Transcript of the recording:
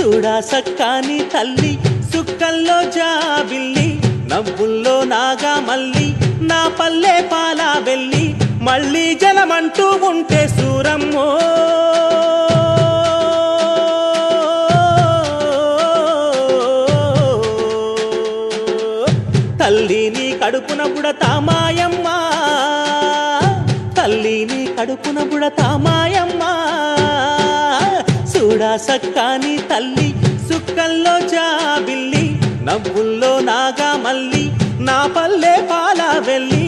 చూడా సక్కాని తల్లి సుక్కల్లో జాబిల్లి నవ్వుల్లో నాగా మల్లి నా పల్లె పాలా వెళ్ళి మళ్ళీ జలమంటూ ఉంటే సూరమ్మో తల్లిని కడుపున బుడతామాయమ్మ తల్లిని కడుపున బుడతామాయమ్మ చూడా సక్కాని తల్లి సుక్కల్లో జాబిల్లి నవ్వుల్లో నాగా మల్లి నా పల్లె పాలా వెళ్ళి